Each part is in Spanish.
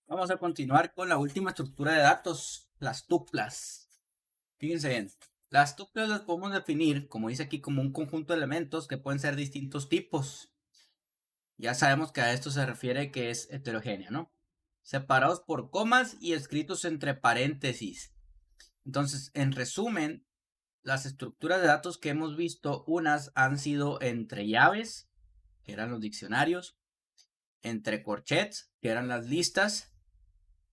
Vamos a continuar con la última estructura de datos, las tuplas. Fíjense bien, las tuplas las podemos definir, como dice aquí, como un conjunto de elementos que pueden ser distintos tipos. Ya sabemos que a esto se refiere que es heterogénea, ¿no? Separados por comas y escritos entre paréntesis. Entonces, en resumen, las estructuras de datos que hemos visto, unas han sido entre llaves, que eran los diccionarios, entre corchets, que eran las listas,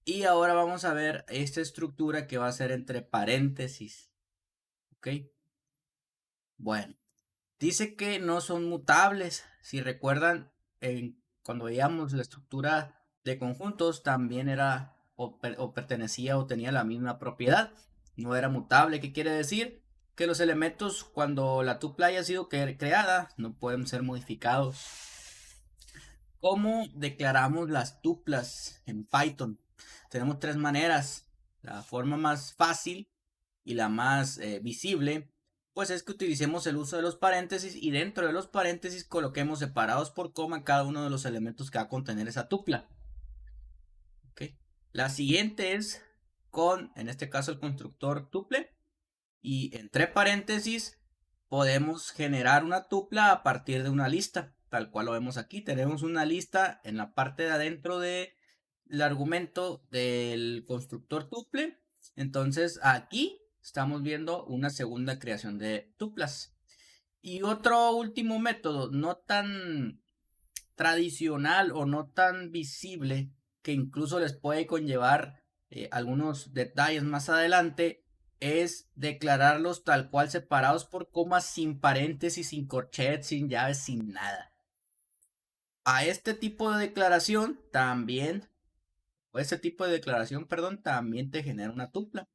y ahora vamos a ver esta estructura que va a ser entre paréntesis. ¿Ok? Bueno, dice que no son mutables. Si recuerdan, cuando veíamos la estructura de conjuntos, también era o pertenecía o tenía la misma propiedad. No era mutable. ¿Qué quiere decir? Que los elementos, cuando la tupla haya sido creada, no pueden ser modificados. ¿Cómo declaramos las tuplas en Python? Tenemos tres maneras. La forma más fácil y la más visible, pues es que utilicemos el uso de los paréntesis y dentro de los paréntesis coloquemos separados por coma cada uno de los elementos que va a contener esa tupla. ¿Okay? La siguiente es con, en este caso, el constructor tuple, y entre paréntesis podemos generar una tupla a partir de una lista, tal cual lo vemos aquí. Tenemos una lista en la parte de adentro del argumento del constructor tuple. Entonces aquí estamos viendo una segunda creación de tuplas. Y otro último método, no tan tradicional o no tan visible, que incluso les puede conllevar algunos detalles más adelante, es declararlos tal cual separados por comas, sin paréntesis, sin corchet, sin llaves, sin nada. A este tipo de declaración también, perdón, también te genera una tupla.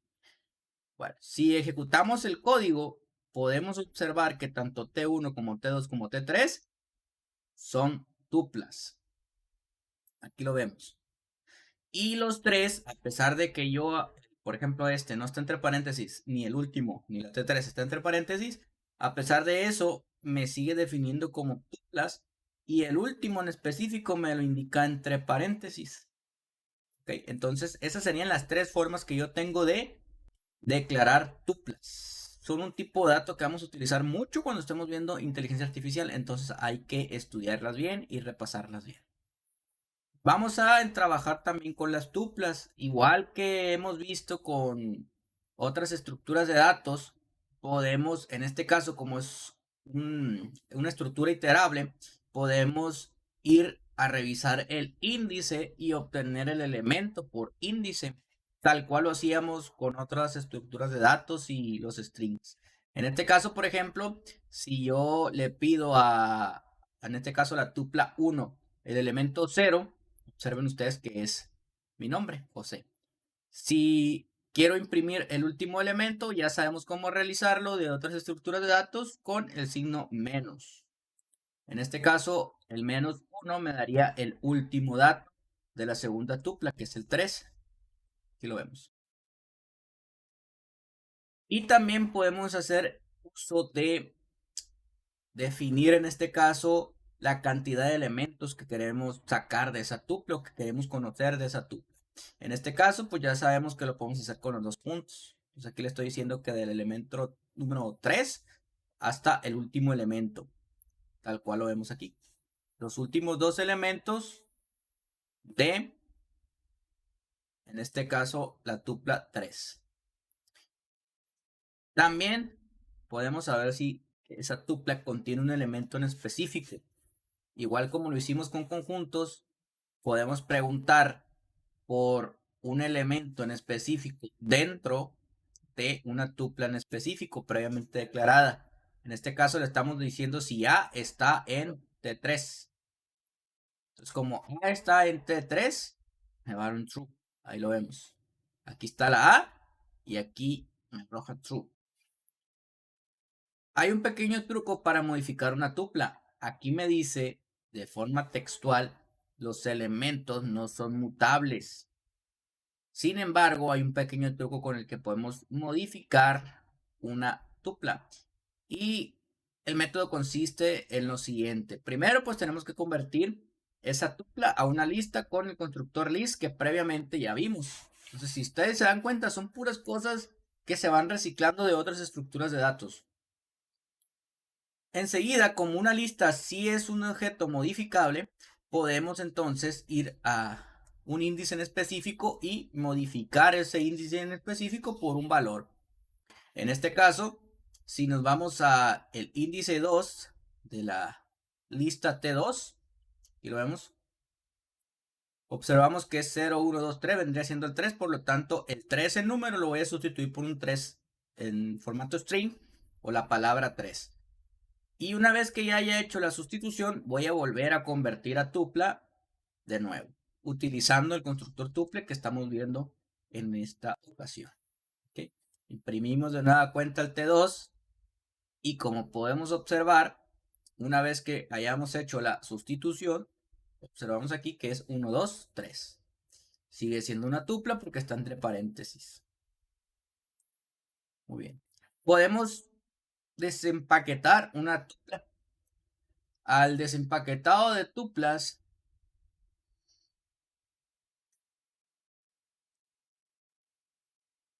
Bueno, si ejecutamos el código, podemos observar que tanto T1 como T2 como T3 son tuplas. Aquí lo vemos. Y los tres, a pesar de que yo, por ejemplo, este no está entre paréntesis, ni el último, ni la T3 está entre paréntesis, a pesar de eso, me sigue definiendo como tuplas y el último en específico me lo indica entre paréntesis. Okay, entonces, esas serían las tres formas que yo tengo de declarar tuplas. Son un tipo de dato que vamos a utilizar mucho cuando estemos viendo inteligencia artificial, entonces hay que estudiarlas bien y repasarlas bien. Vamos a trabajar también con las tuplas, igual que hemos visto con otras estructuras de datos. Podemos, en este caso, como es una estructura iterable, podemos ir a revisar el índice y obtener el elemento por índice, tal cual lo hacíamos con otras estructuras de datos y los strings. En este caso, por ejemplo, si yo le pido en este caso, la tupla 1, el elemento 0, observen ustedes que es mi nombre, José. Si quiero imprimir el último elemento, ya sabemos cómo realizarlo de otras estructuras de datos con el signo menos. En este caso, el menos 1 me daría el último dato de la segunda tupla, que es el 3. Aquí lo vemos. Y también podemos hacer uso de definir en este caso la cantidad de elementos que queremos sacar de esa tupla o que queremos conocer de esa tupla. En este caso, pues ya sabemos que lo podemos hacer con los dos puntos. Entonces aquí le estoy diciendo que del elemento número 3 hasta el último elemento, tal cual lo vemos aquí. Los últimos dos elementos de, en este caso, la tupla 3. También podemos saber si esa tupla contiene un elemento en específico. Igual como lo hicimos con conjuntos, podemos preguntar por un elemento en específico dentro de una tupla en específico previamente declarada. En este caso le estamos diciendo si A está en T3. Entonces, como A está en T3, me va a dar un true. Ahí lo vemos. Aquí está la A y aquí me arroja true. Hay un pequeño truco para modificar una tupla. Aquí me dice de forma textual, los elementos no son mutables. Sin embargo, hay un pequeño truco con el que podemos modificar una tupla. Y el método consiste en lo siguiente. Primero, pues tenemos que convertir esa tupla a una lista con el constructor list que previamente ya vimos. Entonces, si ustedes se dan cuenta, son puras cosas que se van reciclando de otras estructuras de datos. Enseguida, como una lista sí es un objeto modificable, podemos entonces ir a un índice en específico y modificar ese índice en específico por un valor. En este caso, si nos vamos a el índice 2 de la lista T2 y lo vemos, observamos que es 0, 1, 2, 3, vendría siendo el 3, por lo tanto el 3 en número lo voy a sustituir por un 3 en formato string o la palabra 3. Y una vez que ya haya hecho la sustitución, voy a volver a convertir a tupla de nuevo, utilizando el constructor tuple que estamos viendo en esta ocasión. ¿Okay? Imprimimos de nueva cuenta el T2 y como podemos observar, una vez que hayamos hecho la sustitución, observamos aquí que es 1, 2, 3. Sigue siendo una tupla porque está entre paréntesis. Muy bien. Podemos desempaquetar una tupla. Al desempaquetado de tuplas,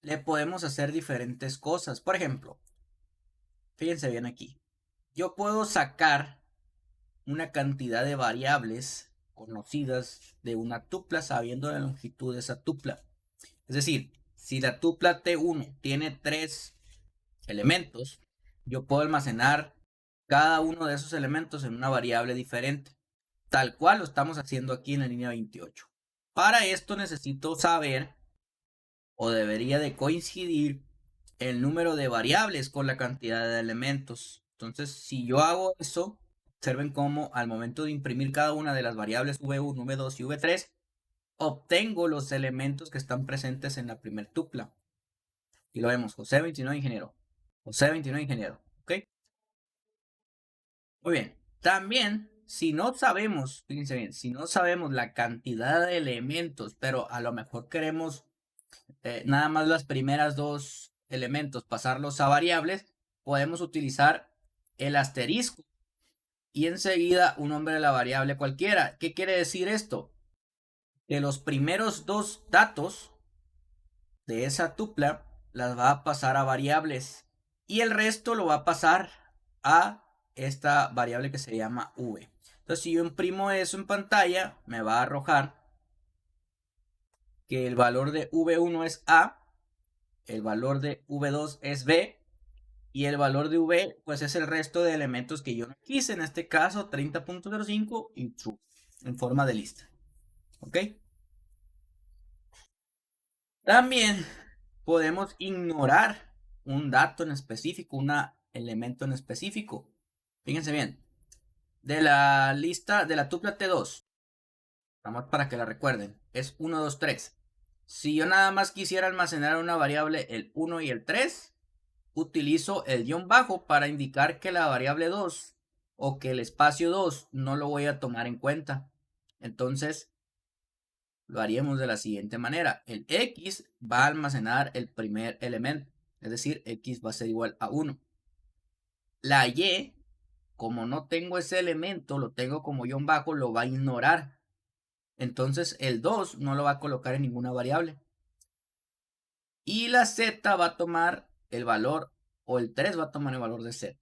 le podemos hacer diferentes cosas. Por ejemplo, fíjense bien aquí. Yo puedo sacar una cantidad de variables conocidas de una tupla sabiendo la longitud de esa tupla. Es decir, si la tupla T1 tiene 3 elementos, yo puedo almacenar cada uno de esos elementos en una variable diferente, tal cual lo estamos haciendo aquí en la línea 28. Para esto necesito saber, o debería de coincidir, el número de variables con la cantidad de elementos. Entonces, si yo hago eso, observen cómo al momento de imprimir cada una de las variables V1, V2 y V3, obtengo los elementos que están presentes en la primer tupla. Y lo vemos, José 29 ingeniero. José 29 ingeniero. ¿Ok? Muy bien. También, si no sabemos, fíjense bien, si no sabemos la cantidad de elementos, pero a lo mejor queremos nada más las primeras dos elementos, pasarlos a variables, podemos utilizar el asterisco y enseguida un nombre de la variable cualquiera. ¿Qué quiere decir esto? Que los primeros dos datos de esa tupla las va a pasar a variables y el resto lo va a pasar a esta variable que se llama v. Entonces, si yo imprimo eso en pantalla, me va a arrojar que el valor de v1 es a, el valor de v2 es b y el valor de v pues es el resto de elementos que yo no quise, en este caso 30.05 y true en forma de lista. ¿Ok? También podemos ignorar un dato en específico, un elemento en específico. Fíjense bien, de la lista de la tupla T2, vamos para que la recuerden, es 1, 2, 3. Si yo nada más quisiera almacenar una variable el 1 y el 3, utilizo el guión bajo para indicar que la variable 2 o que el espacio 2 no lo voy a tomar en cuenta. Entonces, lo haríamos de la siguiente manera. El X va a almacenar el primer elemento, es decir, X va a ser igual a 1. La Y, como no tengo ese elemento, lo tengo como guión bajo, lo va a ignorar. Entonces el 2 no lo va a colocar en ninguna variable. Y la Z va a tomar el valor, o el 3 va a tomar el valor de Z,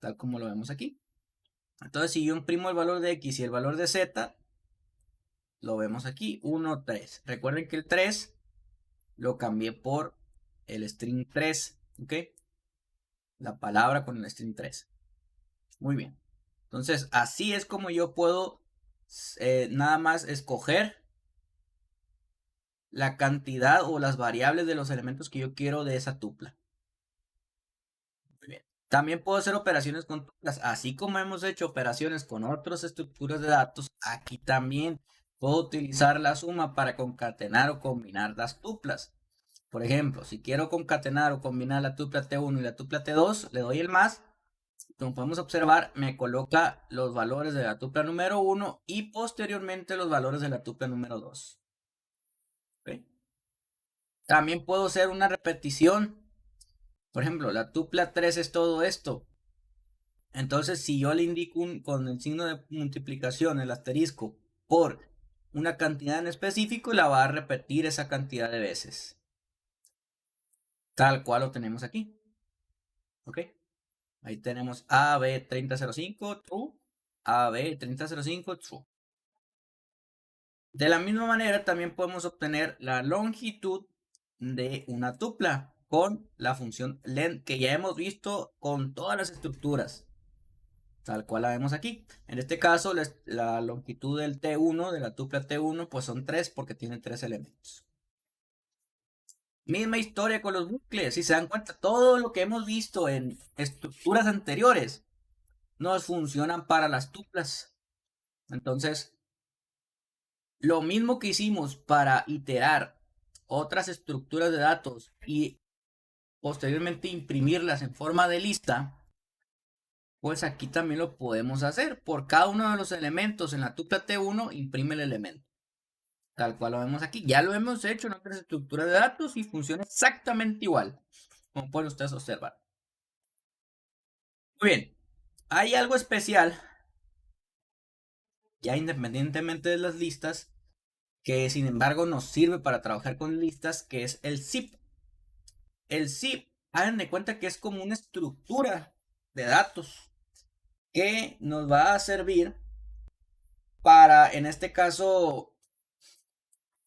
tal como lo vemos aquí. Entonces si yo imprimo el valor de X y el valor de Z, lo vemos aquí, 1, 3. Recuerden que el 3 lo cambié por el string 3, ¿ok? La palabra con el string 3. Muy bien. Entonces, así es como yo puedo nada más escoger la cantidad o las variables de los elementos que yo quiero de esa tupla. Muy bien. También puedo hacer operaciones con tuplas, así como hemos hecho operaciones con otras estructuras de datos, aquí también puedo utilizar la suma para concatenar o combinar las tuplas. Por ejemplo, si quiero concatenar o combinar la tupla T1 y la tupla T2, le doy el más. Como podemos observar, me coloca los valores de la tupla número 1 y posteriormente los valores de la tupla número 2. ¿Okay? También puedo hacer una repetición. Por ejemplo, la tupla 3 es todo esto. Entonces, si yo le indico con el signo de multiplicación, el asterisco, por una cantidad en específico, la va a repetir esa cantidad de veces. Tal cual lo tenemos aquí. ¿Ok? Ahí tenemos AB3005, true. AB3005, true. De la misma manera, también podemos obtener la longitud de una tupla con la función len, que ya hemos visto con todas las estructuras, tal cual la vemos aquí. En este caso, la longitud del T1, de la tupla T1, pues son 3 porque tiene 3 elementos. Misma historia con los bucles. Si se dan cuenta, todo lo que hemos visto en estructuras anteriores nos funcionan para las tuplas. Entonces, lo mismo que hicimos para iterar otras estructuras de datos y posteriormente imprimirlas en forma de lista, pues aquí también lo podemos hacer. Por cada uno de los elementos en la tupla T1, imprime el elemento. Tal cual lo vemos aquí. Ya lo hemos hecho en otras estructuras de datos y funciona exactamente igual, como pueden ustedes observar. Muy bien, hay algo especial, ya independientemente de las listas, que sin embargo nos sirve para trabajar con listas, que es el zip. El zip, hagan de cuenta que es como una estructura de datos que nos va a servir para, en este caso,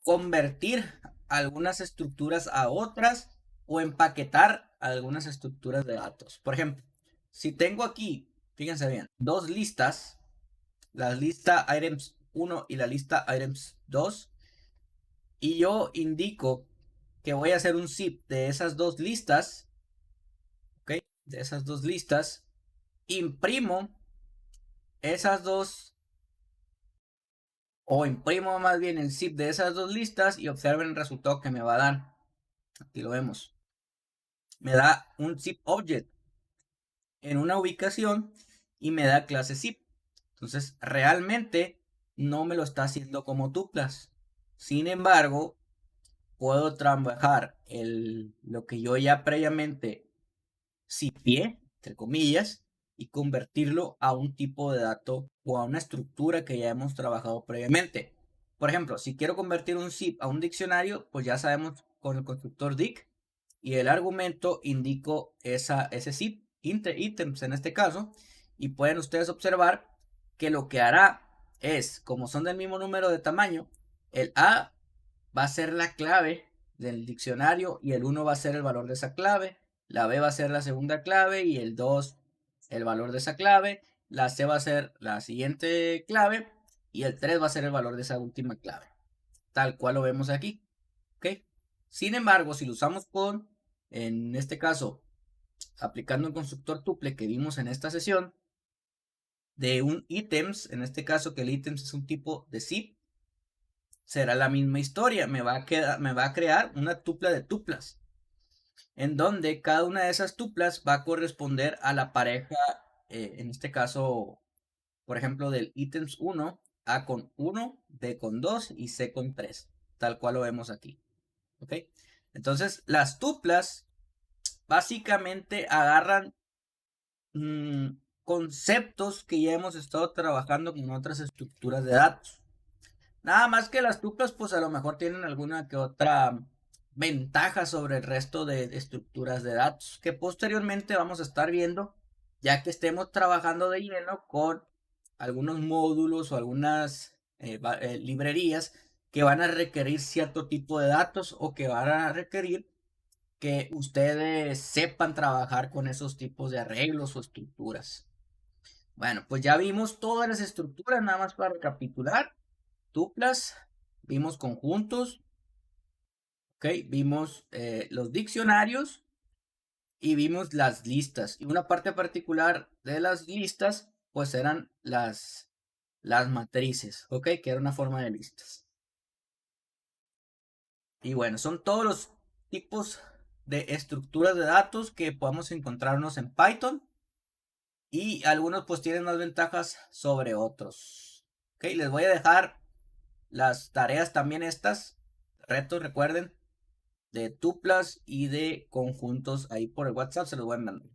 convertir algunas estructuras a otras o empaquetar algunas estructuras de datos. Por ejemplo, si tengo aquí, fíjense bien, dos listas, la lista items 1 y la lista items 2, y yo indico que voy a hacer un zip de esas dos listas, ¿ok? De esas dos listas, imprimo esas dos, o imprimo más bien el zip de esas dos listas y observen el resultado que me va a dar. Aquí lo vemos. Me da un zip object en una ubicación y me da clase zip. Entonces, realmente no me lo está haciendo como tuplas. Sin embargo, puedo trabajar lo que yo ya previamente zipié, entre comillas, y convertirlo a un tipo de dato o a una estructura que ya hemos trabajado previamente. Por ejemplo, si quiero convertir un zip a un diccionario, pues ya sabemos con el constructor dic y el argumento indico ese zip, items en este caso, y pueden ustedes observar que lo que hará es, como son del mismo número de tamaño, el A va a ser la clave del diccionario y el 1 va a ser el valor de esa clave, la B va a ser la segunda clave y el 2 el valor de esa clave, la C va a ser la siguiente clave y el 3 va a ser el valor de esa última clave, tal cual lo vemos aquí. ¿Ok? Sin embargo, si lo usamos con, en este caso, aplicando el constructor tuple que vimos en esta sesión, de un items, en este caso que el items es un tipo de zip, será la misma historia, me va a crear una tupla de tuplas, en donde cada una de esas tuplas va a corresponder a la pareja, en este caso, por ejemplo, del items 1, A con 1, B con 2 y C con 3, tal cual lo vemos aquí. ¿Ok? Entonces, las tuplas básicamente agarran conceptos que ya hemos estado trabajando con otras estructuras de datos. Nada más que las tuplas, pues a lo mejor tienen alguna que otra ventaja sobre el resto de estructuras de datos que posteriormente vamos a estar viendo, ya que estemos trabajando de lleno con algunos módulos o algunas librerías que van a requerir cierto tipo de datos o que van a requerir que ustedes sepan trabajar con esos tipos de arreglos o estructuras. Bueno, pues ya vimos todas las estructuras, nada más para recapitular. Tuplas, vimos conjuntos, ¿ok? Vimos los diccionarios y vimos las listas. Y una parte particular de las listas, pues eran las matrices, ¿ok? Que era una forma de listas. Y bueno, son todos los tipos de estructuras de datos que podemos encontrarnos en Python. Y algunos pues tienen más ventajas sobre otros. Ok, les voy a dejar las tareas también estas, retos, recuerden, de tuplas y de conjuntos ahí por el WhatsApp, se los voy a mandar.